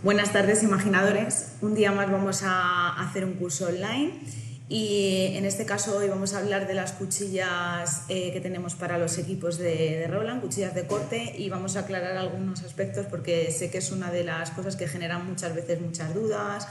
Buenas tardes, imaginadores. Un día más vamos a hacer un curso online y en este caso hoy vamos a hablar de las cuchillas que tenemos para los equipos de Roland, cuchillas de corte, y vamos a aclarar algunos aspectos porque sé que es una de las cosas que generan muchas veces muchas dudas,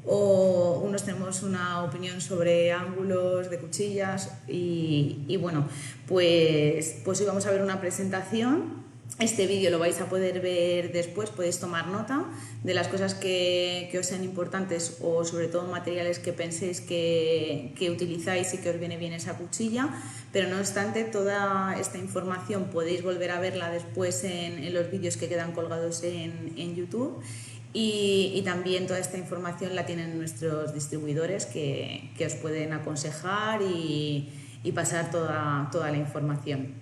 o unos tenemos una opinión sobre ángulos de cuchillas y bueno, pues hoy vamos a ver una presentación. Este vídeo lo vais a poder ver después, podéis tomar nota de las cosas que os sean importantes o sobre todo materiales que penséis que utilizáis y que os viene bien esa cuchilla, pero no obstante toda esta información podéis volver a verla después en los vídeos que quedan colgados en YouTube. Y también toda esta información la tienen nuestros distribuidores que os pueden aconsejar y pasar toda la información.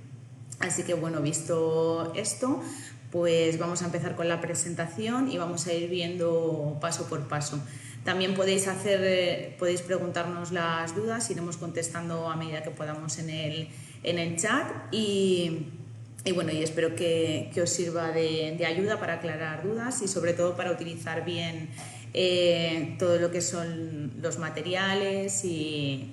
Así que bueno, visto esto, pues vamos a empezar con la presentación y vamos a ir viendo paso por paso. También podéis preguntarnos las dudas, iremos contestando a medida que podamos en el chat y bueno, y espero que os sirva de ayuda para aclarar dudas y sobre todo para utilizar bien todo lo que son los materiales y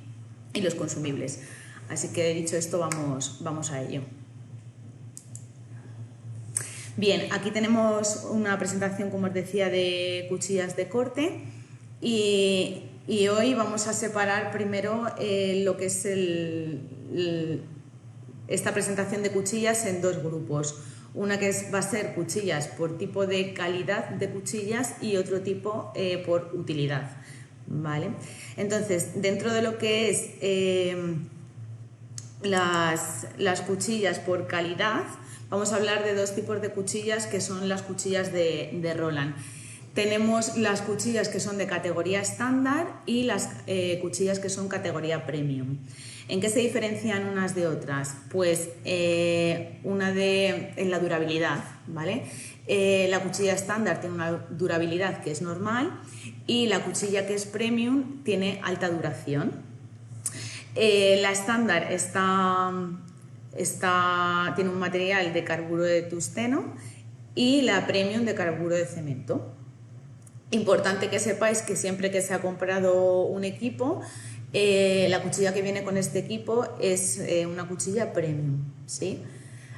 los consumibles. Así que dicho esto, vamos a ello. Bien, aquí tenemos una presentación, como os decía, de cuchillas de corte y hoy vamos a separar primero lo que es esta presentación de cuchillas en dos grupos. Una que va a ser cuchillas por tipo de calidad de cuchillas y otro tipo por utilidad, ¿vale? Entonces, dentro de lo que es las cuchillas por calidad, vamos a hablar de dos tipos de cuchillas que son las cuchillas de Roland. Tenemos las cuchillas que son de categoría estándar y las cuchillas que son categoría premium. ¿En qué se diferencian unas de otras? Pues en la durabilidad, ¿vale? La cuchilla estándar tiene una durabilidad que es normal y la cuchilla que es premium tiene alta duración. La estándar tiene un material de carburo de tungsteno y la premium de carburo de cemento. Importante que sepáis que siempre que se ha comprado un equipo, la cuchilla que viene con este equipo es una cuchilla premium, ¿sí?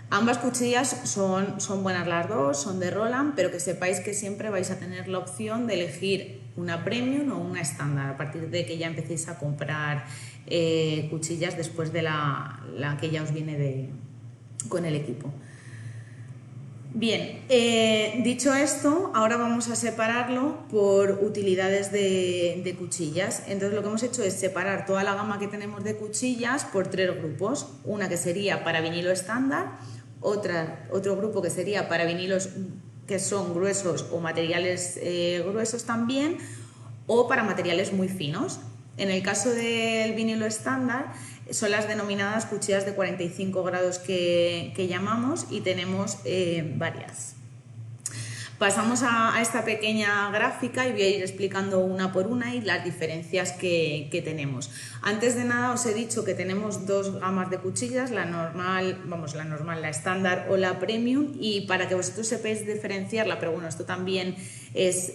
Ambas cuchillas son buenas las dos, son de Roland, pero que sepáis que siempre vais a tener la opción de elegir una premium o una estándar a partir de que ya empecéis a comprar cuchillas después de la que ya os viene con el equipo. Bien, dicho esto, ahora vamos a separarlo por utilidades de cuchillas. Entonces lo que hemos hecho es separar toda la gama que tenemos de cuchillas por tres grupos. Una que sería para vinilo estándar, otro grupo que sería para vinilos que son gruesos o materiales gruesos también, o para materiales muy finos. En el caso del vinilo estándar son las denominadas cuchillas de 45 grados que llamamos y tenemos varias. Pasamos a esta pequeña gráfica y voy a ir explicando una por una y las diferencias que tenemos. Antes de nada os he dicho que tenemos dos gamas de cuchillas, la normal, la estándar o la premium, y para que vosotros sepáis diferenciarla, pero bueno, esto también es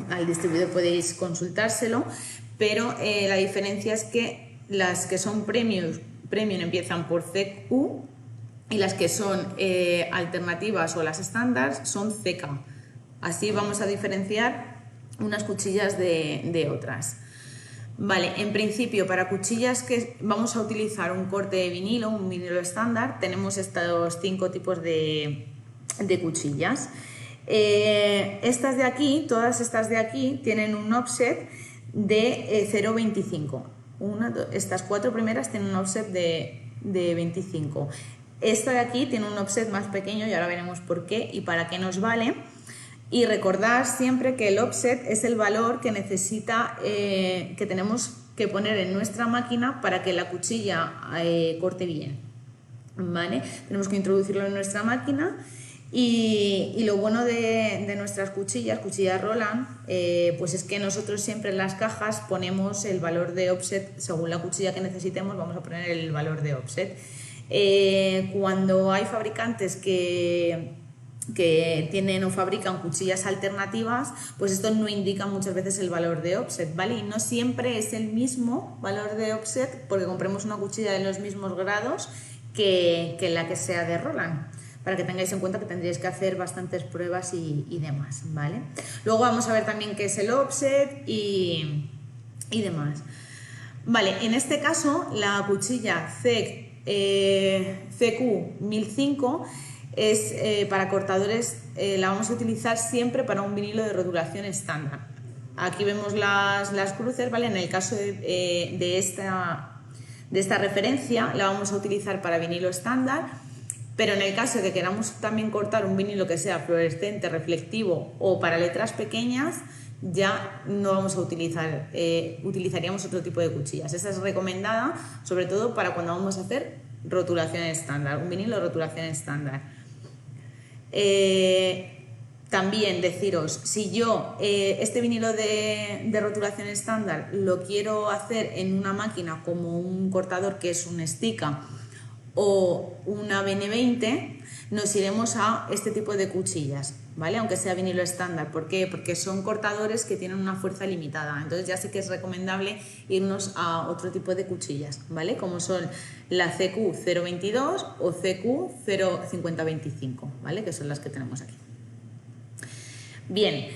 al distribuidor podéis consultárselo, pero la diferencia es que las que son premium empiezan por CQ y las que son alternativas o las estándar son CK. Así vamos a diferenciar unas cuchillas de otras. Vale, en principio para cuchillas que vamos a utilizar un corte de vinilo, un vinilo estándar, tenemos estos 5 tipos de cuchillas. Todas estas de aquí tienen un offset de 0,25. Estas 4 primeras tienen un offset de 25. Esta de aquí tiene un offset más pequeño y ahora veremos por qué y para qué nos vale. Y recordad siempre que el offset es el valor que que tenemos que poner en nuestra máquina para que la cuchilla corte bien, ¿vale? Tenemos que introducirlo en nuestra máquina. Y lo bueno de nuestras cuchillas Roland, pues es que nosotros siempre en las cajas ponemos el valor de offset según la cuchilla que necesitemos, vamos a poner el valor de offset. Cuando hay fabricantes que que tienen o fabrican cuchillas alternativas, pues esto no indica muchas veces el valor de offset, ¿vale? Y no siempre es el mismo valor de offset porque compremos una cuchilla de los mismos grados que la que sea de Roland, para que tengáis en cuenta que tendréis que hacer bastantes pruebas y demás, ¿vale? Luego vamos a ver también qué es el offset y demás. Vale, en este caso la cuchilla CQ 1005 es para cortadores, la vamos a utilizar siempre para un vinilo de rotulación estándar. Aquí vemos las cruces, ¿vale? En el caso de esta referencia la vamos a utilizar para vinilo estándar, pero en el caso de que queramos también cortar un vinilo que sea fluorescente, reflectivo o para letras pequeñas, ya no vamos a utilizar, utilizaríamos otro tipo de cuchillas. Esta es recomendada sobre todo para cuando vamos a hacer rotulación estándar, un vinilo de rotulación estándar. También deciros, si yo este vinilo de rotulación estándar lo quiero hacer en una máquina como un cortador que es un Stika o una BN20, nos iremos a este tipo de cuchillas, ¿vale? Aunque sea vinilo estándar. ¿Por qué? Porque son cortadores que tienen una fuerza limitada. Entonces ya sí que es recomendable irnos a otro tipo de cuchillas, ¿vale? Como son la CQ022 o CQ05025, ¿vale? Que son las que tenemos aquí. Bien,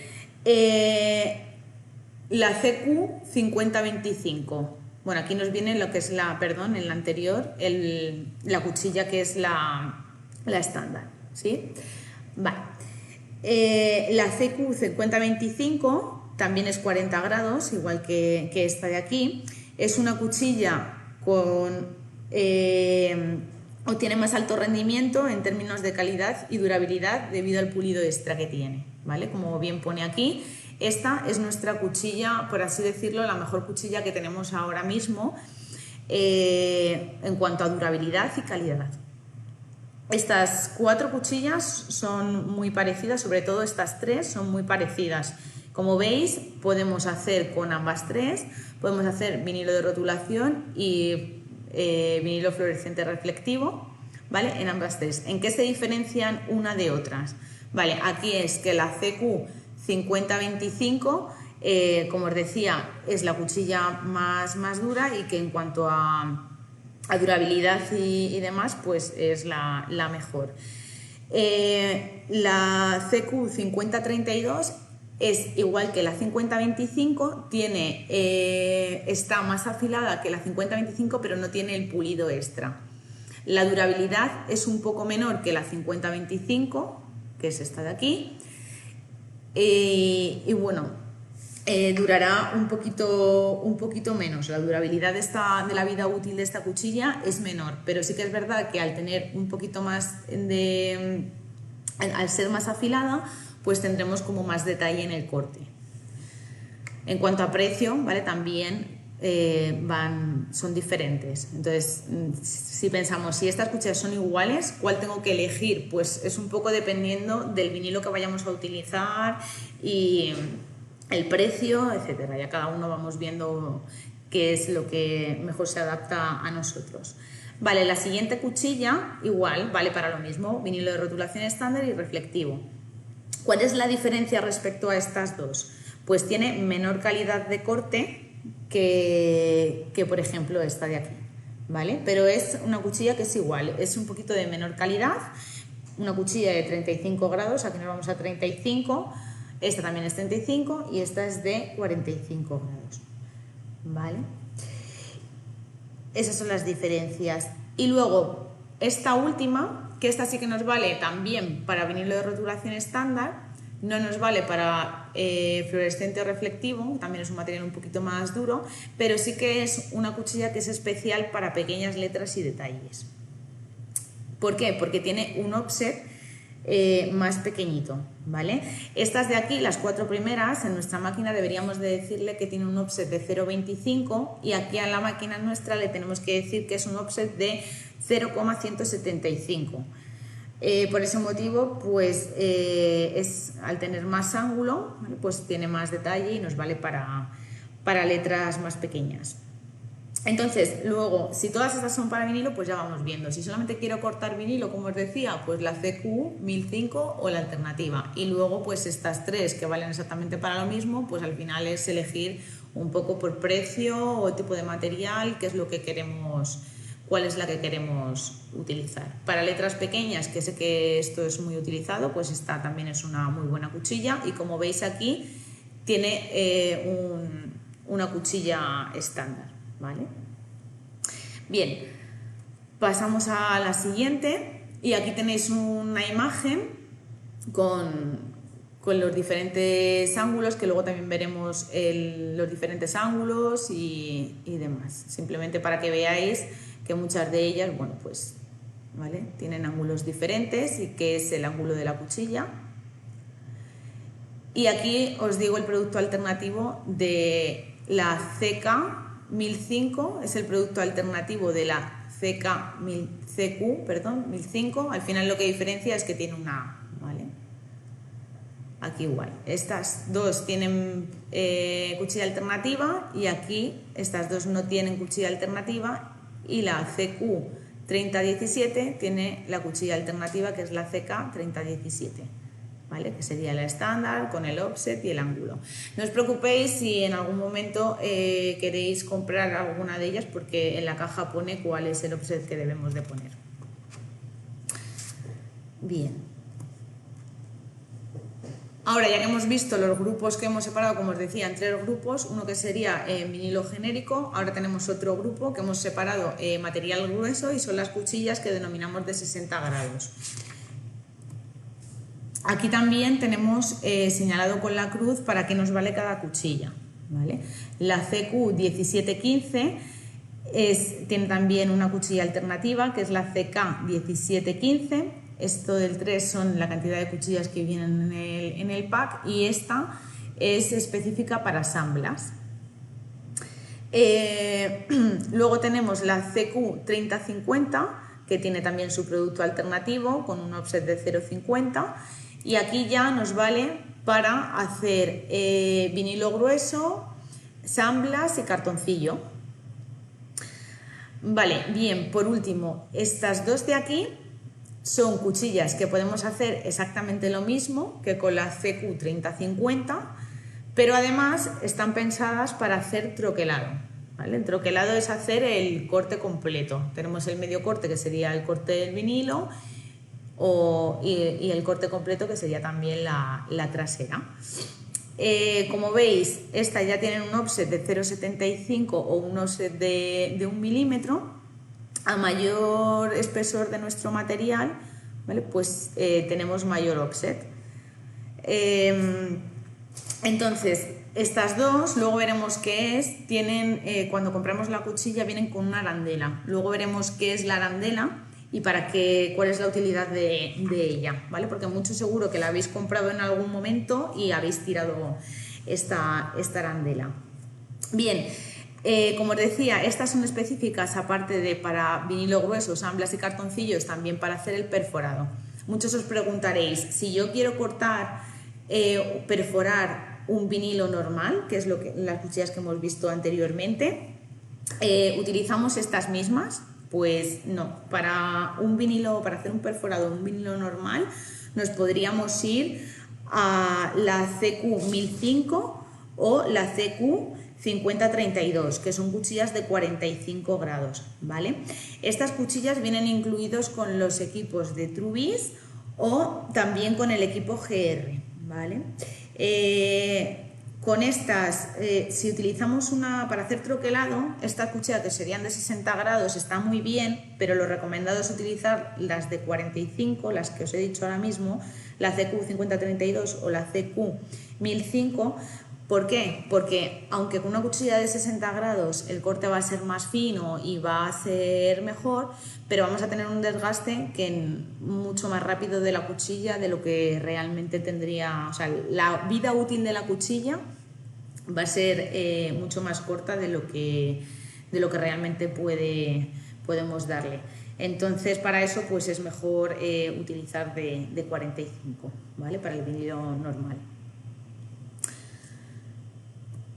la CQ5025. Bueno, aquí nos viene lo que es en la anterior, la cuchilla que es la estándar, ¿sí? Vale. La CQ5025 también es 40 grados, igual que esta de aquí. Es una cuchilla con o tiene más alto rendimiento en términos de calidad y durabilidad debido al pulido extra que tiene, ¿vale? Como bien pone aquí, esta es nuestra cuchilla, por así decirlo, la mejor cuchilla que tenemos ahora mismo en cuanto a durabilidad y calidad. Estas 4 cuchillas son muy parecidas, sobre todo estas 3 son muy parecidas. Como veis, podemos hacer con ambas 3, podemos hacer vinilo de rotulación y vinilo fluorescente reflectivo, ¿vale? En ambas 3. ¿En qué se diferencian una de otras? Vale, aquí es que la CQ5025, como os decía, es la cuchilla más dura y que en cuanto a durabilidad y demás, pues es la mejor. La CQ5032 es igual que la 5025, está más afilada que la 5025, pero no tiene el pulido extra. La durabilidad es un poco menor que la 5025, que es esta de aquí, y bueno, durará un poquito menos. La durabilidad de la vida útil de esta cuchilla es menor, pero sí que es verdad que al tener un poquito más al ser más afilada, pues tendremos como más detalle en el corte. En cuanto a precio, ¿vale? También son diferentes. Entonces, si pensamos, si estas cuchillas son iguales, ¿cuál tengo que elegir? Pues es un poco dependiendo del vinilo que vayamos a utilizar y el precio, etcétera. Ya cada uno vamos viendo qué es lo que mejor se adapta a nosotros. Vale, la siguiente cuchilla igual, vale para lo mismo, vinilo de rotulación estándar y reflectivo. ¿Cuál es la diferencia respecto a estas dos? Pues tiene menor calidad de corte que por ejemplo esta de aquí, ¿vale? Pero es una cuchilla que es igual, es un poquito de menor calidad, una cuchilla de 35 grados, aquí nos vamos a 35, esta también es 35 y esta es de 45 grados, ¿vale? Esas son las diferencias. Y luego, esta última, que esta sí que nos vale también para vinilo de rotulación estándar, no nos vale para fluorescente o reflectivo, también es un material un poquito más duro, pero sí que es una cuchilla que es especial para pequeñas letras y detalles. ¿Por qué? Porque tiene un offset más pequeñito, ¿vale? Estas de aquí, las 4 primeras, en nuestra máquina deberíamos de decirle que tiene un offset de 0,25 y aquí a la máquina nuestra le tenemos que decir que es un offset de 0,175. Por ese motivo, pues al tener más ángulo, ¿vale? Pues tiene más detalle y nos vale para letras más pequeñas. Entonces, luego, si todas estas son para vinilo, pues ya vamos viendo. Si solamente quiero cortar vinilo, como os decía, pues la CQ 1005 o la alternativa. Y luego, pues estas tres que valen exactamente para lo mismo, pues al final es elegir un poco por precio o tipo de material, qué es lo que queremos, cuál es la que queremos utilizar. Para letras pequeñas, que sé que esto es muy utilizado, pues esta también es una muy buena cuchilla. Y como veis aquí, tiene una cuchilla estándar. ¿Vale? Bien, pasamos a la siguiente y aquí tenéis una imagen con los diferentes ángulos, que luego también veremos los diferentes ángulos y demás. Simplemente para que veáis que muchas de ellas, bueno, pues, ¿vale? Tienen ángulos diferentes y que es el ángulo de la cuchilla. Y aquí os digo el producto alternativo de la CK 1005, es el producto alternativo de la CQ 1005. Al final lo que diferencia es que tiene una A, ¿vale? Aquí igual. Estas dos tienen cuchilla alternativa y aquí estas dos no tienen cuchilla alternativa y la CQ 3017 tiene la cuchilla alternativa, que es la CK 3017. ¿Vale? Que sería la estándar con el offset y el ángulo. No os preocupéis si en algún momento queréis comprar alguna de ellas, porque en la caja pone cuál es el offset que debemos de poner. Bien. Ahora, ya que hemos visto los grupos que hemos separado, como os decía, en tres grupos, uno que sería vinilo genérico, ahora tenemos otro grupo que hemos separado material grueso y son las cuchillas que denominamos de 60 grados. Aquí también tenemos señalado con la cruz para qué nos vale cada cuchilla, ¿vale? La CQ 1715 tiene también una cuchilla alternativa, que es la CK 1715. Esto del 3 son la cantidad de cuchillas que vienen en el pack y esta es específica para samblas. Luego tenemos la CQ 3050, que tiene también su producto alternativo con un offset de 0,50. Y aquí ya nos vale para hacer vinilo grueso, samblas y cartoncillo. Vale, bien, por último, estas dos de aquí son cuchillas que podemos hacer exactamente lo mismo que con la CQ 3050, pero además están pensadas para hacer troquelado. ¿Vale? El troquelado es hacer el corte completo. Tenemos el medio corte, que sería el corte del vinilo, y el corte completo, que sería también la trasera. Como veis, estas ya tienen un offset de 0,75 o un offset de 1 milímetro. A mayor espesor de nuestro material, ¿vale? Pues tenemos mayor offset. Entonces, estas dos, luego veremos qué es. Cuando compramos la cuchilla vienen con una arandela. Luego veremos qué es la arandela y cuál es la utilidad de ella, ¿vale? Porque mucho seguro que la habéis comprado en algún momento y habéis tirado esta arandela. Bien, como os decía, estas son específicas, aparte de para vinilo grueso, samblas y cartoncillos, también para hacer el perforado. Muchos os preguntaréis, si yo quiero cortar o perforar un vinilo normal, que es las cuchillas que hemos visto anteriormente, ¿utilizamos estas mismas? Pues no, para hacer un perforado, un vinilo normal, nos podríamos ir a la CQ 1005 o la CQ 5032, que son cuchillas de 45 grados, ¿vale? Estas cuchillas vienen incluidos con los equipos de Trubis o también con el equipo GR, ¿vale? Con estas, si utilizamos para hacer troquelado, estas cuchillas que serían de 60 grados están muy bien, pero lo recomendado es utilizar las de 45, las que os he dicho ahora mismo, la CQ 5032 o la CQ 1005. ¿Por qué? Porque aunque con una cuchilla de 60 grados el corte va a ser más fino y va a ser mejor, pero vamos a tener un desgaste mucho más rápido de la cuchilla de lo que realmente tendría. O sea, la vida útil de la cuchilla va a ser mucho más corta de lo que realmente podemos darle. Entonces, para eso pues es mejor utilizar de 45, ¿vale? Para el vinilo normal.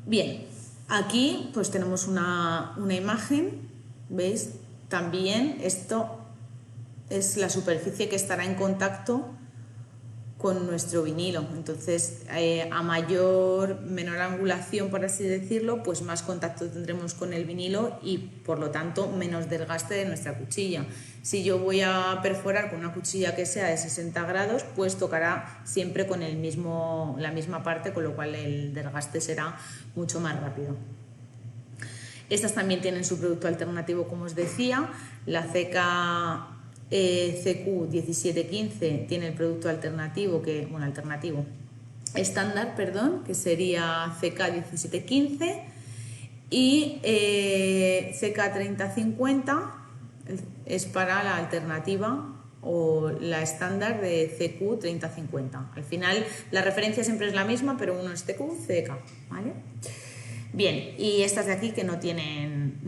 Bien, Aquí pues tenemos una imagen, ¿veis? También esto es la superficie que estará en contacto con nuestro vinilo. Entonces, a menor angulación, por así decirlo, pues más contacto tendremos con el vinilo y, por lo tanto, menos desgaste de nuestra cuchilla. Si yo voy a perforar con una cuchilla que sea de 60 grados, pues tocará siempre con la misma parte, con lo cual el desgaste será mucho más rápido. Estas también tienen su producto alternativo, como os decía, la CQ1715 tiene el producto alternativo estándar, que sería CK1715, y CK3050 es para la alternativa o la estándar de CQ3050. Al final la referencia siempre es la misma, pero uno es CQ, CK, ¿vale? Bien, y estas de aquí que no tienen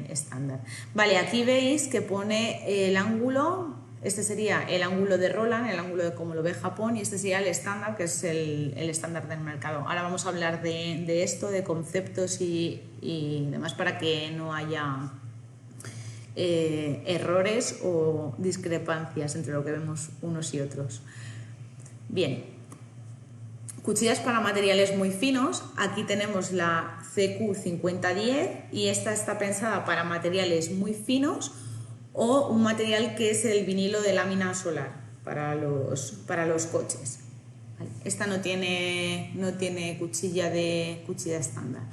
estándar. Vale, aquí veis que pone el ángulo, este sería el ángulo de Roland, el ángulo de como lo ve Japón, y este sería el estándar, que es el estándar del mercado. Ahora vamos a hablar de esto, de conceptos y demás, para que no haya errores o discrepancias entre lo que vemos unos y otros. Bien. Cuchillas para materiales muy finos, aquí tenemos la CQ5010 y esta está pensada para materiales muy finos o un material que es el vinilo de lámina solar para los coches. Esta no tiene cuchilla estándar.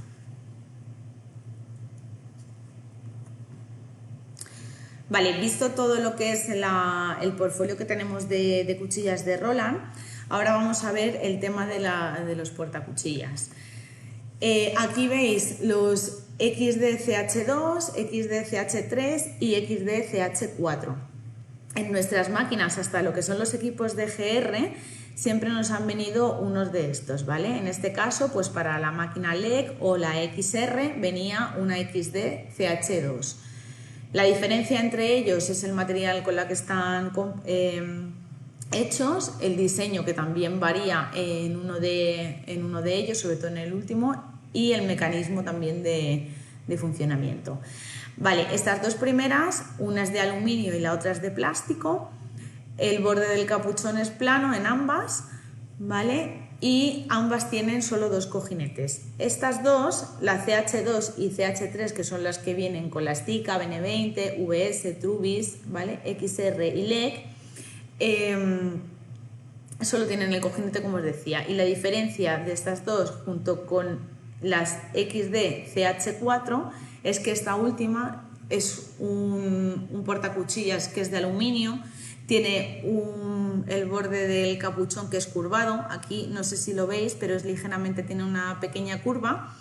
Vale, visto todo lo que es el portfolio que tenemos de cuchillas de Roland, ahora vamos a ver el tema de los portacuchillas. Aquí veis los XD-CH2, XD-CH3 y XD-CH4. En nuestras máquinas, hasta lo que son los equipos de GR, siempre nos han venido unos de estos, ¿vale? En este caso, pues para la máquina LEG o la XR venía una XD-CH2. La diferencia entre ellos es el material con la que están hechos, el diseño que también varía en uno de ellos, sobre todo en el último, y el mecanismo también de funcionamiento. Vale, estas dos primeras, una es de aluminio y la otra es de plástico. El borde del capuchón es plano en ambas, ¿vale? Y ambas tienen solo dos cojinetes. Estas dos, la CH2 y CH3, que son las que vienen con la Stick, BN20, VS, Trubis, ¿vale? XR y LEG, solo tienen el cojinete, como os decía. Y la diferencia de estas dos junto con las XD CH4 es que esta última es un portacuchillas que es de aluminio, tiene el borde del capuchón que es curvado, aquí no sé si lo veis, pero es ligeramente, tiene una pequeña curva,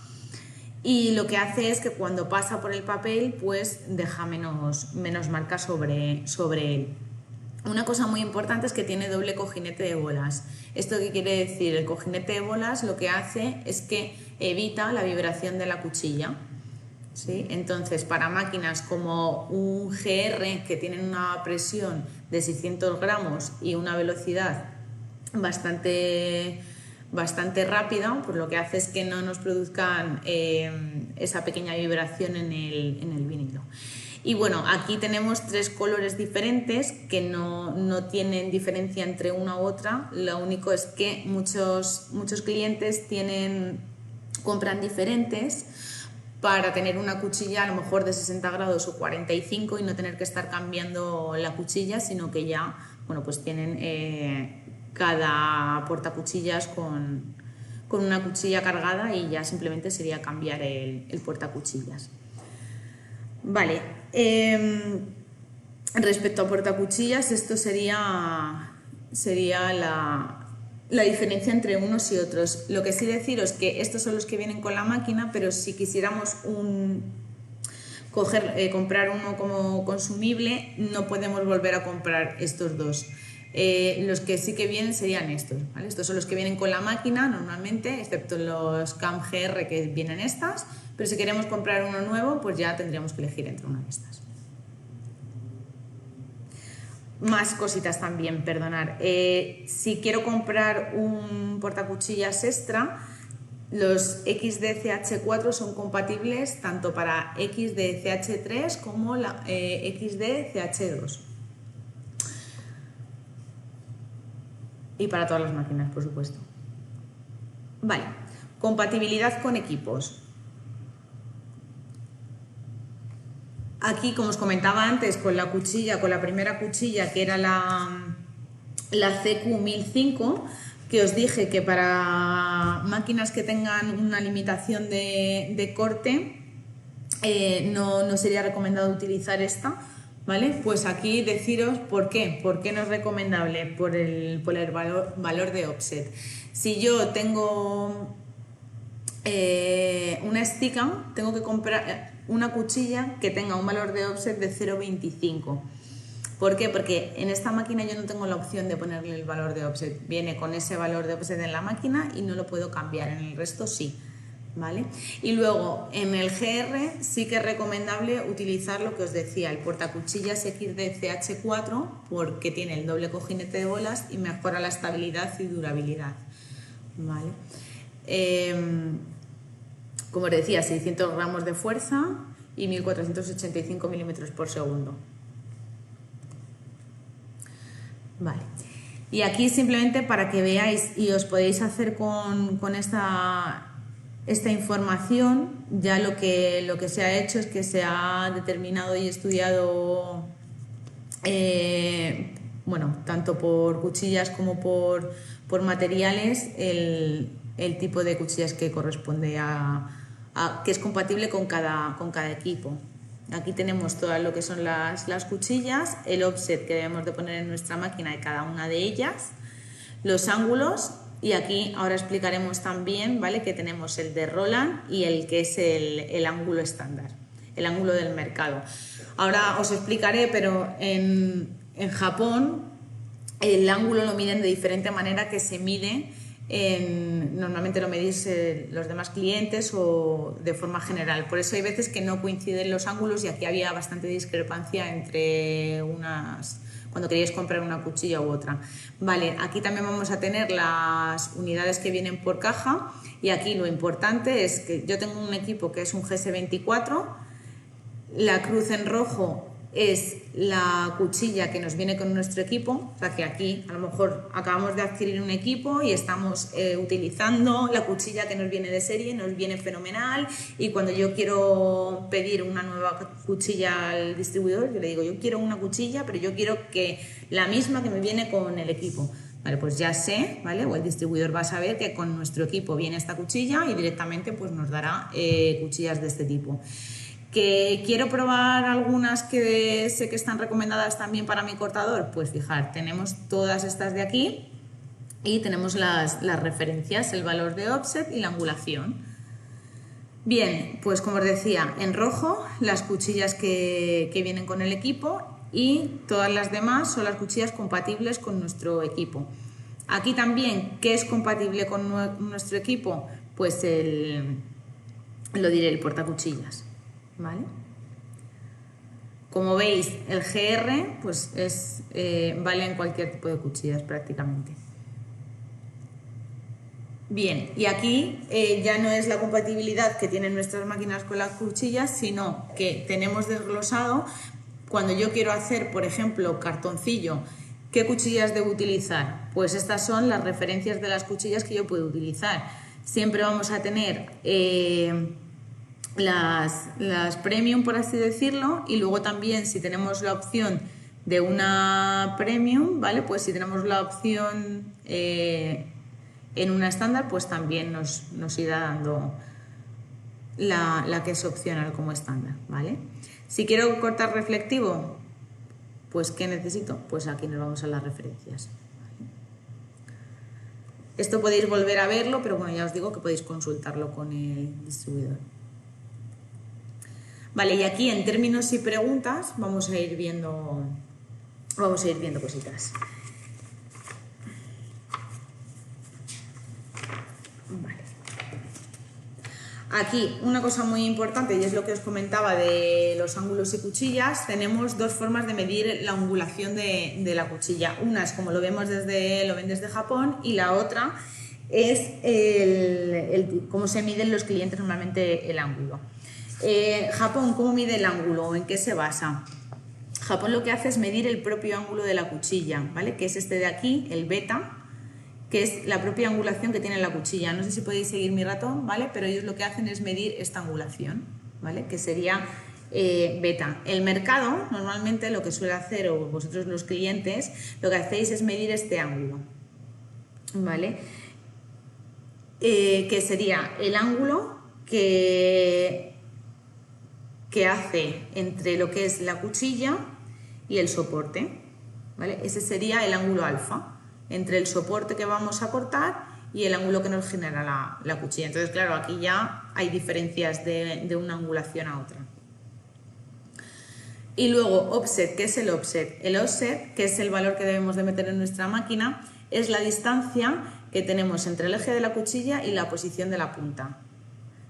y lo que hace es que cuando pasa por el papel pues deja menos marcas sobre él. Una cosa muy importante es que tiene doble cojinete de bolas. ¿Esto qué quiere decir? El cojinete de bolas lo que hace es que evita la vibración de la cuchilla, ¿sí? Entonces, para máquinas como un GR, que tienen una presión de 600 gramos y una velocidad bastante rápida, pues lo que hace es que no nos produzcan esa pequeña vibración en el vinilo. Y bueno, aquí tenemos tres colores diferentes que no tienen diferencia entre una u otra. Lo único es que muchos clientes compran diferentes para tener una cuchilla a lo mejor de 60 grados o 45 y no tener que estar cambiando la cuchilla, sino que ya, bueno, pues tienen cada portacuchillas con una cuchilla cargada y ya simplemente sería cambiar el portacuchillas. Vale, respecto a portacuchillas, esto sería la diferencia entre unos y otros. Lo que sí deciros es que estos son los que vienen con la máquina, pero si quisiéramos comprar uno como consumible, no podemos volver a comprar estos dos. Los que sí que vienen serían estos, ¿vale? Estos son los que vienen con la máquina normalmente, excepto los CAM GR que vienen estas, pero si queremos comprar uno nuevo, pues ya tendríamos que elegir entre una de estas. Más cositas también, perdonar. Si quiero comprar un portacuchillas extra, los XD-CH4 son compatibles tanto para XD-CH3 como la XD-CH2. Y para todas las máquinas, por supuesto. Vale, compatibilidad con equipos. Aquí, como os comentaba antes, con la primera cuchilla, que era la CQ1005, que os dije que para máquinas que tengan una limitación de corte no sería recomendado utilizar esta, ¿vale? Pues aquí deciros por qué no es recomendable, por el valor de offset. Si yo tengo una Steadicam, tengo que comprar una cuchilla que tenga un valor de offset de 0,25. ¿Por qué? Porque en esta máquina yo no tengo la opción de ponerle el valor de offset. Viene con ese valor de offset en la máquina y no lo puedo cambiar. En el resto sí, ¿vale? Y luego en el GR sí que es recomendable utilizar lo que os decía, el portacuchillas XD-CH4, porque tiene el doble cojinete de bolas y mejora la estabilidad y durabilidad, ¿vale? Como os decía, 600 gramos de fuerza y 1485 milímetros por segundo. Vale. Y aquí simplemente para que veáis y os podéis hacer con esta información, ya lo que se ha hecho es que se ha determinado y estudiado, bueno, tanto por cuchillas como por materiales, el tipo de cuchillas que corresponde que es compatible con cada equipo. Aquí tenemos todas lo que son las cuchillas, el offset que debemos de poner en nuestra máquina de cada una de ellas, los ángulos, y aquí ahora explicaremos también, ¿vale?, que tenemos el de Roland y el que es el ángulo estándar, el ángulo del mercado. Ahora os explicaré, pero en Japón el ángulo lo miden de diferente manera que se mide normalmente lo medís los demás clientes o de forma general. Por eso hay veces que no coinciden los ángulos y aquí había bastante discrepancia entre cuando queríais comprar una cuchilla u otra. Vale, aquí también vamos a tener las unidades que vienen por caja y aquí lo importante es que yo tengo un equipo que es un GS24, la cruz en rojo es la cuchilla que nos viene con nuestro equipo, o sea que aquí a lo mejor acabamos de adquirir un equipo y estamos utilizando la cuchilla que nos viene de serie, nos viene fenomenal, y cuando yo quiero pedir una nueva cuchilla al distribuidor, yo le digo, yo quiero una cuchilla, pero yo quiero que la misma que me viene con el equipo. Vale, pues ya sé, ¿vale? O el distribuidor va a saber que con nuestro equipo viene esta cuchilla y directamente pues nos dará cuchillas de este tipo. ¿Que quiero probar algunas que sé que están recomendadas también para mi cortador? Pues fijar, tenemos todas estas de aquí y tenemos las referencias, el valor de offset y la angulación. Bien, pues como os decía, en rojo las cuchillas que vienen con el equipo y todas las demás son las cuchillas compatibles con nuestro equipo. Aquí también, ¿qué es compatible con nuestro equipo? Pues lo diré, el portacuchillas. ¿Vale? Como veis, el GR pues vale en cualquier tipo de cuchillas prácticamente. Bien, y aquí ya no es la compatibilidad que tienen nuestras máquinas con las cuchillas, sino que tenemos desglosado cuando yo quiero hacer, por ejemplo, cartoncillo, ¿qué cuchillas debo utilizar? Pues estas son las referencias de las cuchillas que yo puedo utilizar. Siempre vamos a tener las premium, por así decirlo, y luego también si tenemos la opción de una premium, ¿vale? Pues si tenemos la opción en una estándar, pues también nos irá dando la que es opcional como estándar, ¿vale? Si quiero cortar reflectivo, pues ¿qué necesito? Pues aquí nos vamos a las referencias. Esto podéis volver a verlo, pero bueno, ya os digo que podéis consultarlo con el distribuidor. Vale, y aquí en términos y preguntas vamos a ir viendo cositas. Vale. Aquí una cosa muy importante, y es lo que os comentaba de los ángulos y cuchillas, tenemos dos formas de medir la angulación de la cuchilla. Una es como lo ven desde Japón, y la otra es cómo se miden los clientes normalmente el ángulo. Japón, ¿cómo mide el ángulo? ¿En qué se basa? Japón lo que hace es medir el propio ángulo de la cuchilla, ¿vale? Que es este de aquí, el beta, que es la propia angulación que tiene la cuchilla. No sé si podéis seguir mi ratón, ¿vale? Pero ellos lo que hacen es medir esta angulación, ¿vale? Que sería beta. El mercado, normalmente lo que suele hacer, o vosotros los clientes, lo que hacéis es medir este ángulo, ¿vale? Que sería el ángulo que hace entre lo que es la cuchilla y el soporte, ¿vale? Ese sería el ángulo alfa, entre el soporte que vamos a cortar y el ángulo que nos genera la cuchilla. Entonces, claro, aquí ya hay diferencias de una angulación a otra. Y luego, offset, ¿qué es el offset? El offset, que es el valor que debemos de meter en nuestra máquina, es la distancia que tenemos entre el eje de la cuchilla y la posición de la punta.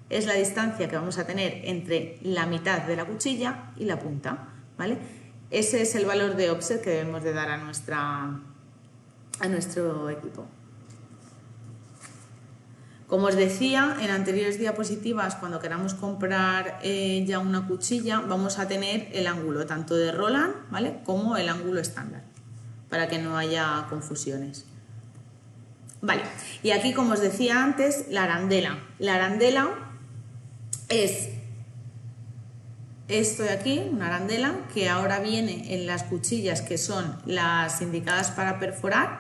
Es la distancia que vamos a tener entre la mitad de la cuchilla y la punta, ¿vale? Ese es el valor de offset que debemos de dar a nuestro equipo. Como os decía, en anteriores diapositivas, cuando queramos comprar ya una cuchilla, vamos a tener el ángulo tanto de Roland, ¿vale?, como el ángulo estándar, para que no haya confusiones. Vale, y aquí, como os decía antes, la arandela. La arandela es esto de aquí, una arandela, que ahora viene en las cuchillas que son las indicadas para perforar,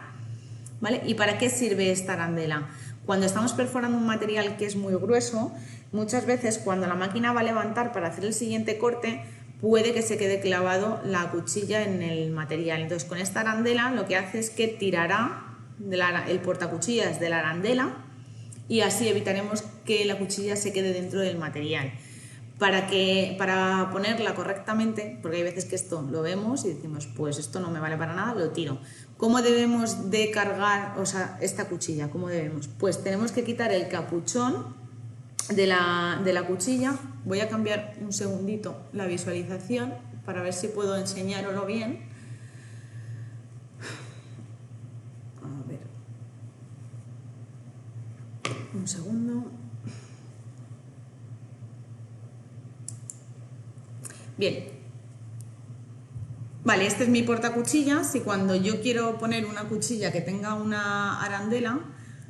¿vale? ¿Y para qué sirve esta arandela? Cuando estamos perforando un material que es muy grueso, muchas veces cuando la máquina va a levantar para hacer el siguiente corte, puede que se quede clavado la cuchilla en el material. Entonces, con esta arandela lo que hace es que tirará el portacuchillas de la arandela y así evitaremos que la cuchilla se quede dentro del material. Para ponerla correctamente, porque hay veces que esto lo vemos y decimos, pues esto no me vale para nada, lo tiro. ¿Cómo debemos de cargar, esta cuchilla? ¿Cómo debemos? Pues tenemos que quitar el capuchón de la cuchilla. Voy a cambiar un segundito la visualización para ver si puedo enseñároslo bien. A ver. Un segundo. Bien, vale, este es mi portacuchillas y cuando yo quiero poner una cuchilla que tenga una arandela,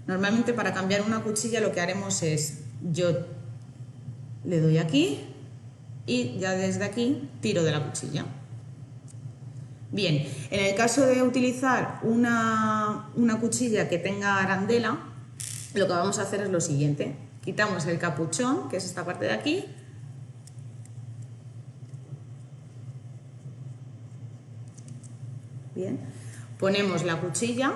normalmente para cambiar una cuchilla lo que haremos es, yo le doy aquí y ya desde aquí tiro de la cuchilla. Bien, en el caso de utilizar una cuchilla que tenga arandela, lo que vamos a hacer es lo siguiente, quitamos el capuchón, que es esta parte de aquí, bien, ponemos la cuchilla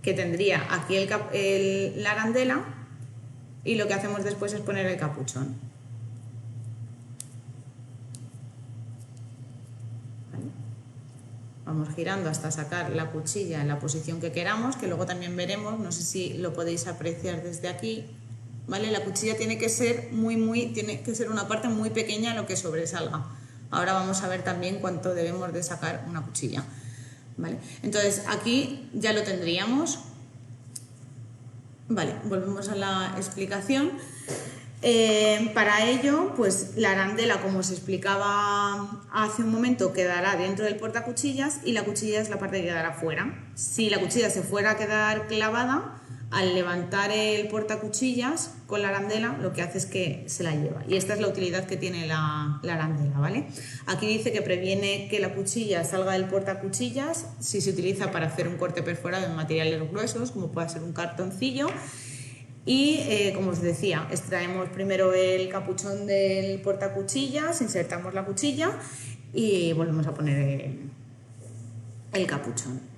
que tendría aquí la arandela y lo que hacemos después es poner el capuchón. ¿Vale? Vamos girando hasta sacar la cuchilla en la posición que queramos, que luego también veremos, no sé si lo podéis apreciar desde aquí. ¿Vale? La cuchilla tiene que ser tiene que ser una parte muy pequeña en lo que sobresalga. Ahora vamos a ver también cuánto debemos de sacar una cuchilla. ¿Vale? Entonces aquí ya lo tendríamos. Vale, volvemos a la explicación. Para ello, pues la arandela, como os explicaba hace un momento, quedará dentro del portacuchillas y la cuchilla es la parte que quedará fuera. Si la cuchilla se fuera a quedar clavada, al levantar el portacuchillas con la arandela, lo que hace es que se la lleva. Y esta es la utilidad que tiene la arandela, ¿vale? Aquí dice que previene que la cuchilla salga del portacuchillas si se utiliza para hacer un corte perforado en materiales gruesos, como puede ser un cartoncillo. Y como os decía, extraemos primero el capuchón del portacuchillas, insertamos la cuchilla y volvemos a poner el capuchón.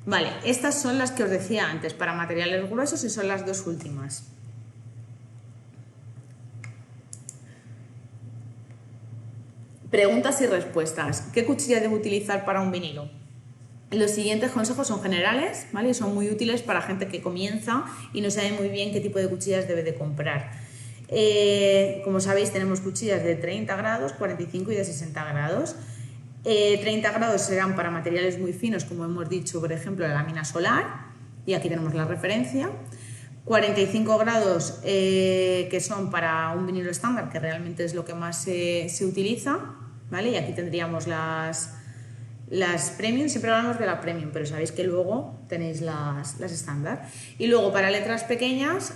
Vale, estas son las que os decía antes, para materiales gruesos, y son las dos últimas. Preguntas y respuestas. ¿Qué cuchilla debo utilizar para un vinilo? Los siguientes consejos son generales, ¿vale? Y son muy útiles para gente que comienza y no sabe muy bien qué tipo de cuchillas debe de comprar. Como sabéis, tenemos cuchillas de 30 grados, 45 y de 60 grados. 30 grados serán para materiales muy finos, como hemos dicho, por ejemplo, la lámina solar, y aquí tenemos la referencia. 45 grados que son para un vinilo estándar, que realmente es lo que más se utiliza, ¿vale? Y aquí tendríamos las premium, siempre hablamos de la premium, pero sabéis que luego tenéis las estándar. Y luego para letras pequeñas,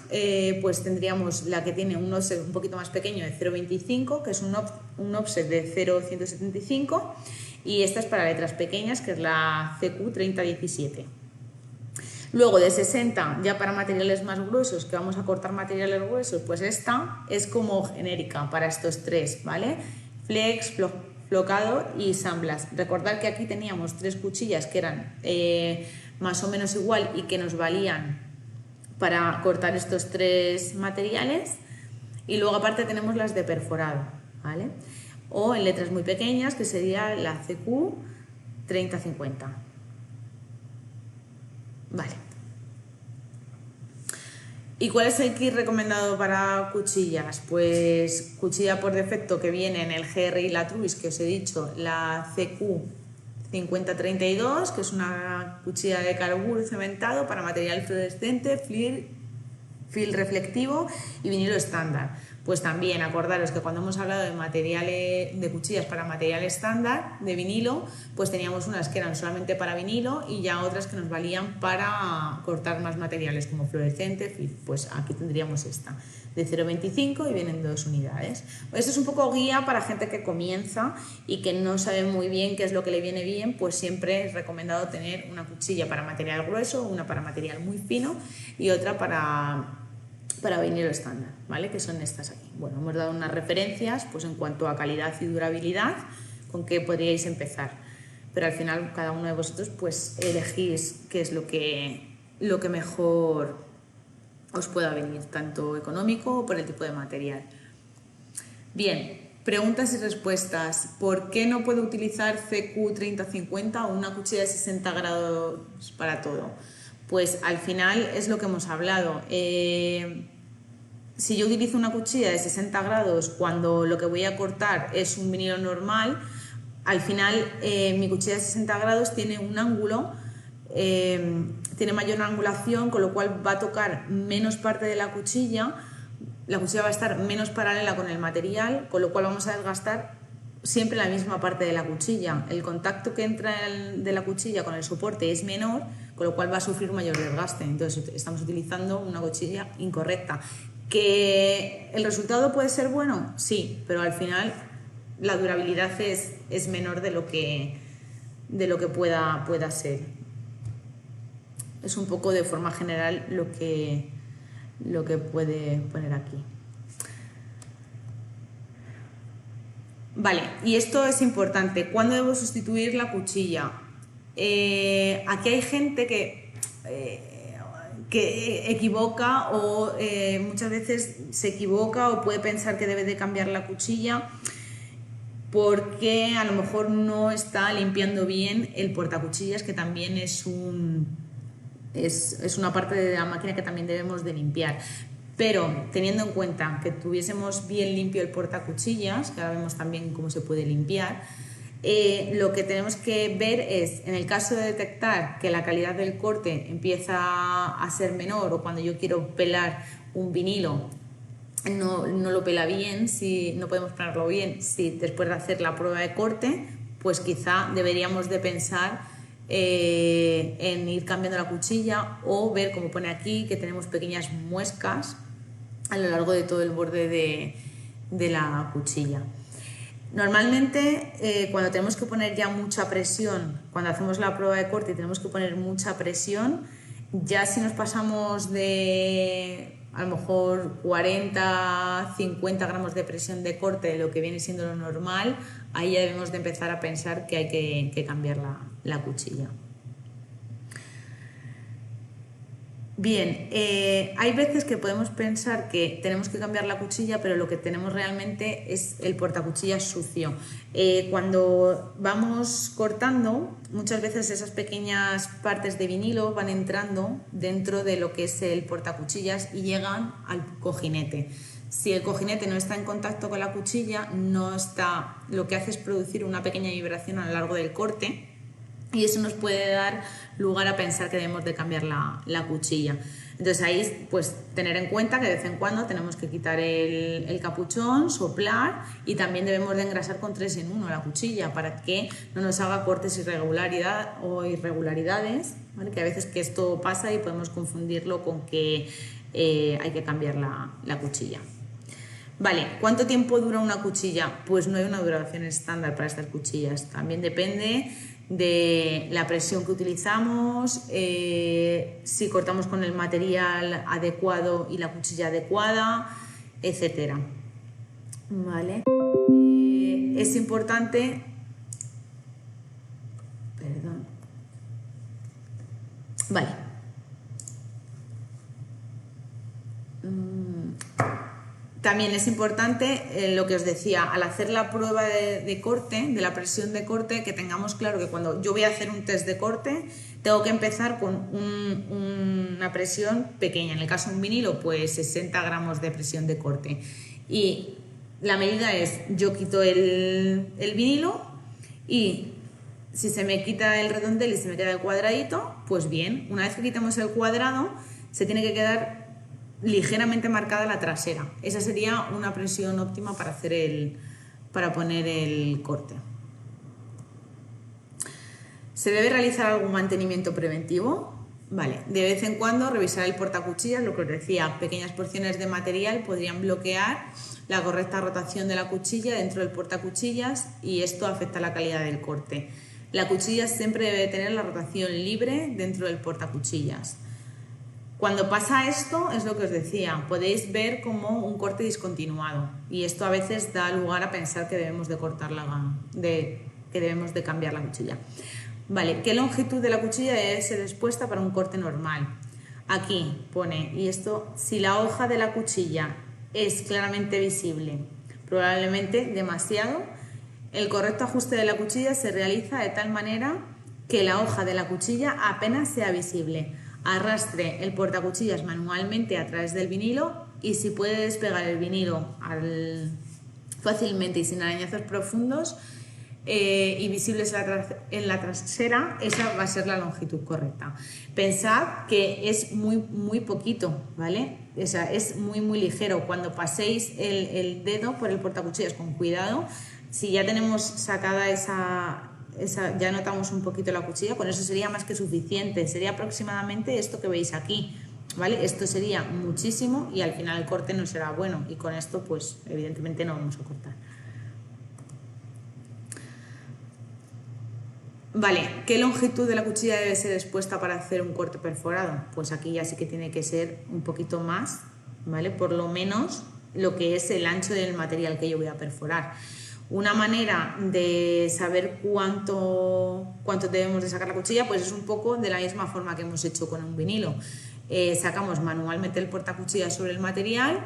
pues tendríamos la que tiene un offset un poquito más pequeño de 0,25, que es un offset de 0,175, y esta es para letras pequeñas, que es la CQ3017. Luego de 60 ya para materiales más gruesos, que vamos a cortar materiales gruesos, pues esta es como genérica para estos tres, ¿vale? Flex, flocado y sandblast. Recordad que aquí teníamos tres cuchillas que eran más o menos igual y que nos valían para cortar estos tres materiales, y luego aparte tenemos las de perforado, ¿vale? O en letras muy pequeñas, que sería la CQ3050. Vale. ¿Y cuál es el kit recomendado para cuchillas? Pues cuchilla por defecto que viene en el GRI Latruis, que os he dicho, la CQ5032, que es una cuchilla de carburo cementado para material fluorescente, fil reflectivo y vinilo estándar. Pues también acordaros que cuando hemos hablado de materiales, de cuchillas para material estándar de vinilo, pues teníamos unas que eran solamente para vinilo y ya otras que nos valían para cortar más materiales como fluorescente. Pues aquí tendríamos esta de 0,25 y vienen 2 unidades. Esto es un poco guía para gente que comienza y que no sabe muy bien qué es lo que le viene bien. Pues siempre es recomendado tener una cuchilla para material grueso, una para material muy fino y otra para vinilo estándar, ¿vale? Que son estas aquí. Bueno, hemos dado unas referencias pues en cuanto a calidad y durabilidad con que podríais empezar, pero al final cada uno de vosotros pues elegís qué es lo que mejor os pueda venir, tanto económico o por el tipo de material. Bien, preguntas y respuestas. ¿Por qué no puedo utilizar CQ3050 o una cuchilla de 60 grados para todo? Pues al final es lo que hemos hablado. Si yo utilizo una cuchilla de 60 grados cuando lo que voy a cortar es un vinilo normal, al final mi cuchilla de 60 grados tiene un ángulo, tiene mayor angulación, con lo cual va a tocar menos parte de la cuchilla va a estar menos paralela con el material, con lo cual vamos a desgastar siempre la misma parte de la cuchilla. El contacto que entra de la cuchilla con el soporte es menor, con lo cual va a sufrir mayor desgaste. Entonces estamos utilizando una cuchilla incorrecta. ¿Que el resultado puede ser bueno? Sí, pero al final la durabilidad es menor de lo que pueda ser. Es un poco de forma general lo que puede poner aquí. Vale, y esto es importante. ¿Cuándo debo sustituir la cuchilla? Aquí hay gente que equivoca o muchas veces se equivoca o puede pensar que debe de cambiar la cuchilla porque a lo mejor no está limpiando bien el portacuchillas, que también es una parte de la máquina que también debemos de limpiar. Pero teniendo en cuenta que tuviésemos bien limpio el portacuchillas, que ahora vemos también cómo se puede limpiar, lo que tenemos que ver es, en el caso de detectar que la calidad del corte empieza a ser menor, o cuando yo quiero pelar un vinilo no lo pela bien, si no podemos pelarlo bien, si después de hacer la prueba de corte, pues quizá deberíamos de pensar en ir cambiando la cuchilla, o ver, como pone aquí, que tenemos pequeñas muescas a lo largo de todo el borde de la cuchilla. Normalmente cuando tenemos que poner ya mucha presión, cuando hacemos la prueba de corte y tenemos que poner mucha presión, ya si nos pasamos de a lo mejor 40, 50 gramos de presión de corte, de lo que viene siendo lo normal, ahí ya debemos de empezar a pensar que hay que cambiar la cuchilla. Bien, hay veces que podemos pensar que tenemos que cambiar la cuchilla, pero lo que tenemos realmente es el portacuchillas sucio. Cuando vamos cortando, muchas veces esas pequeñas partes de vinilo van entrando dentro de lo que es el portacuchillas y llegan al cojinete. Si el cojinete no está en contacto con la cuchilla, lo que hace es producir una pequeña vibración a lo largo del corte y eso nos puede dar lugar a pensar que debemos de cambiar la cuchilla. Entonces ahí pues tener en cuenta que de vez en cuando tenemos que quitar el capuchón, soplar y también debemos de engrasar con 3 en 1 la cuchilla para que no nos haga cortes irregularidades, ¿vale? Que a veces que esto pasa y podemos confundirlo con que hay que cambiar la cuchilla. Vale, ¿cuánto tiempo dura una cuchilla? Pues no hay una duración estándar para estas cuchillas, también depende de la presión que utilizamos, si cortamos con el material adecuado y la cuchilla adecuada, etcétera. Vale. Es importante, perdón. Vale. También es importante lo que os decía, al hacer la prueba de corte, de la presión de corte, que tengamos claro que cuando yo voy a hacer un test de corte, tengo que empezar con una presión pequeña. En el caso de un vinilo, pues 60 gramos de presión de corte. Y la medida es, yo quito el vinilo y si se me quita el redondel y se me queda el cuadradito, pues bien, una vez que quitamos el cuadrado, se tiene que quedar ligeramente marcada la trasera. Esa sería una presión óptima para poner el corte. ¿Se debe realizar algún mantenimiento preventivo? Vale, de vez en cuando revisar el portacuchillas, lo que os decía, pequeñas porciones de material podrían bloquear la correcta rotación de la cuchilla dentro del portacuchillas y esto afecta la calidad del corte. La cuchilla siempre debe tener la rotación libre dentro del portacuchillas. Cuando pasa esto, es lo que os decía, podéis ver como un corte discontinuado y esto a veces da lugar a pensar que debemos de cambiar la cuchilla. Vale, ¿qué longitud de la cuchilla debe ser expuesta para un corte normal? Aquí pone, y esto, si la hoja de la cuchilla es claramente visible, probablemente demasiado, el correcto ajuste de la cuchilla se realiza de tal manera que la hoja de la cuchilla apenas sea visible. Arrastre el portacuchillas manualmente a través del vinilo y si puede despegar el vinilo fácilmente y sin arañazos profundos y visibles en la trasera, esa va a ser la longitud correcta. Pensad que es muy poquito, ¿vale? O sea, es muy ligero. Cuando paséis el dedo por el portacuchillas con cuidado, si ya tenemos sacada ya notamos un poquito la cuchilla, con eso sería más que suficiente, sería aproximadamente esto que veis aquí, ¿vale? Esto sería muchísimo y al final el corte no será bueno y con esto pues evidentemente no vamos a cortar. Vale, ¿qué longitud de la cuchilla debe ser expuesta para hacer un corte perforado? Pues aquí ya sí que tiene que ser un poquito más, ¿vale? Por lo menos lo que es el ancho del material que yo voy a perforar. Una manera de saber cuánto debemos de sacar la cuchilla pues es un poco de la misma forma que hemos hecho con un vinilo. Sacamos manualmente el portacuchillas sobre el material,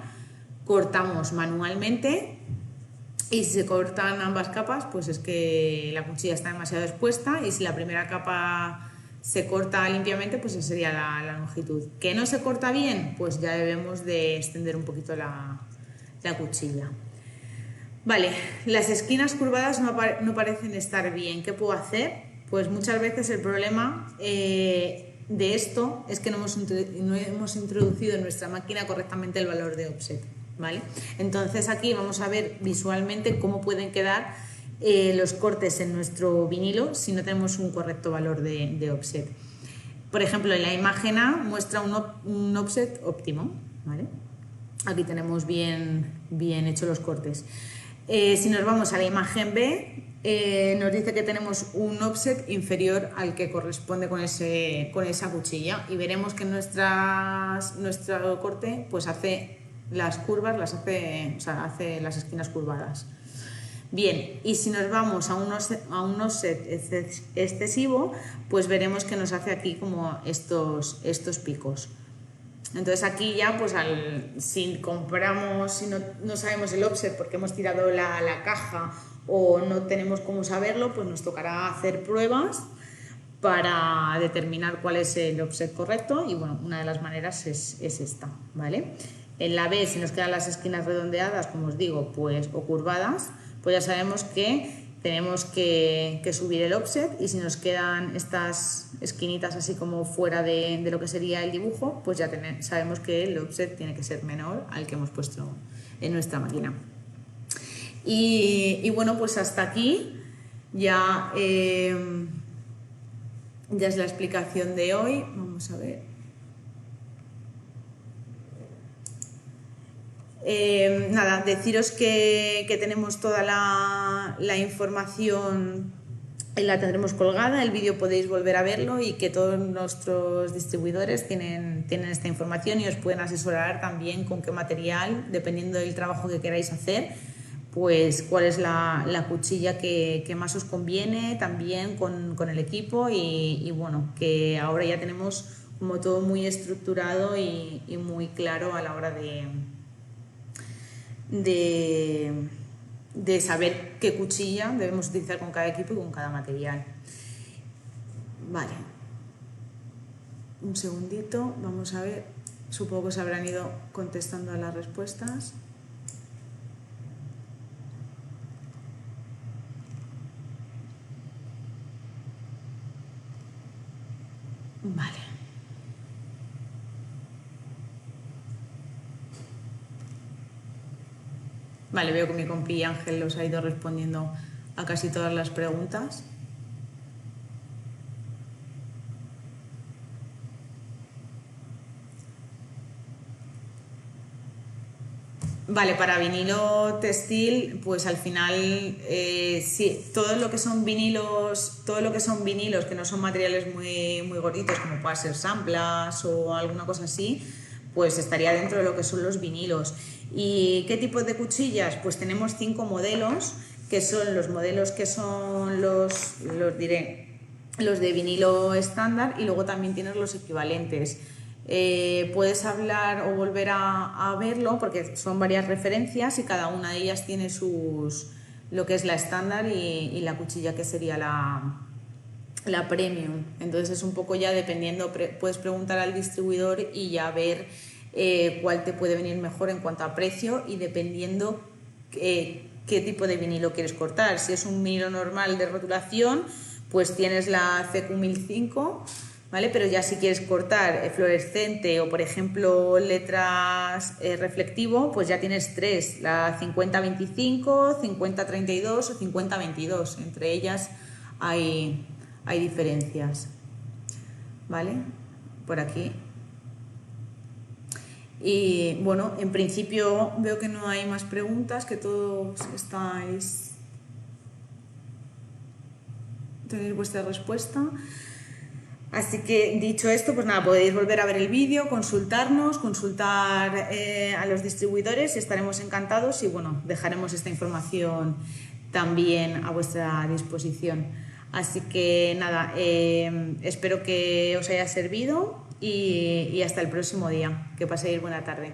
cortamos manualmente y si se cortan ambas capas pues es que la cuchilla está demasiado expuesta y si la primera capa se corta limpiamente pues esa sería la longitud. ¿Que no se corta bien? Pues ya debemos de extender un poquito la cuchilla. Vale, las esquinas curvadas no parecen estar bien. ¿Qué puedo hacer? Pues muchas veces el problema de esto es que no hemos introducido en nuestra máquina correctamente el valor de offset, ¿vale? Entonces aquí vamos a ver visualmente cómo pueden quedar los cortes en nuestro vinilo si no tenemos un correcto valor de offset. Por ejemplo, en la imagen A muestra un offset óptimo, ¿vale? Aquí tenemos bien hechos los cortes. Si nos vamos a la imagen B, nos dice que tenemos un offset inferior al que corresponde con esa cuchilla y veremos que nuestro corte pues hace las curvas, hace las esquinas curvadas. Bien, y si nos vamos a un offset excesivo, pues veremos que nos hace aquí como estos picos. Entonces aquí ya pues si no sabemos el offset porque hemos tirado la caja o no tenemos cómo saberlo, pues nos tocará hacer pruebas para determinar cuál es el offset correcto y bueno, una de las maneras es esta, ¿vale? En la B, si nos quedan las esquinas redondeadas, como os digo, pues, o curvadas, pues ya sabemos que tenemos que subir el offset, y si nos quedan estas esquinitas así como fuera de lo que sería el dibujo, pues ya sabemos que el offset tiene que ser menor al que hemos puesto en nuestra máquina. Y bueno, pues hasta aquí ya, ya es la explicación de hoy. Vamos a ver. Nada, deciros que tenemos toda la información, la tendremos colgada, el vídeo podéis volver a verlo, y que todos nuestros distribuidores tienen esta información y os pueden asesorar también con qué material, dependiendo del trabajo que queráis hacer, pues cuál es la cuchilla que más os conviene también con el equipo, y bueno, que ahora ya tenemos como todo muy estructurado y muy claro a la hora de saber qué cuchilla debemos utilizar con cada equipo y con cada material. Vale, un segundito, vamos a ver, supongo que se habrán ido contestando a las respuestas. Vale. Vale, veo que mi compi Ángel los ha ido respondiendo a casi todas las preguntas. Vale, para vinilo textil, pues al final, sí, todo lo que son vinilos, que no son materiales muy, muy gorditos, como pueda ser samplas o alguna cosa así, pues estaría dentro de lo que son los vinilos. ¿Y qué tipo de cuchillas? Pues tenemos 5 modelos, que son los modelos que son los de vinilo estándar, y luego también tienes los equivalentes. Puedes hablar o volver a verlo, porque son varias referencias y cada una de ellas tiene lo que es la estándar y la cuchilla que sería la premium. Entonces es un poco ya dependiendo, puedes preguntar al distribuidor y ya ver cuál te puede venir mejor en cuanto a precio, y dependiendo qué tipo de vinilo quieres cortar. Si es un vinilo normal de rotulación, pues tienes la CQ1005, ¿vale? Pero ya si quieres cortar fluorescente o, por ejemplo, letras reflectivo, pues ya tienes 3, la 5025, 5032 o 5022. Entre ellas hay diferencias, ¿vale? Por aquí. Y bueno, en principio veo que no hay más preguntas, que todos tenéis vuestra respuesta. Así que, dicho esto, pues nada, podéis volver a ver el vídeo, consultar a los distribuidores, y estaremos encantados, y bueno, dejaremos esta información también a vuestra disposición. Así que nada, espero que os haya servido, y hasta el próximo día. Que paséis buena tarde.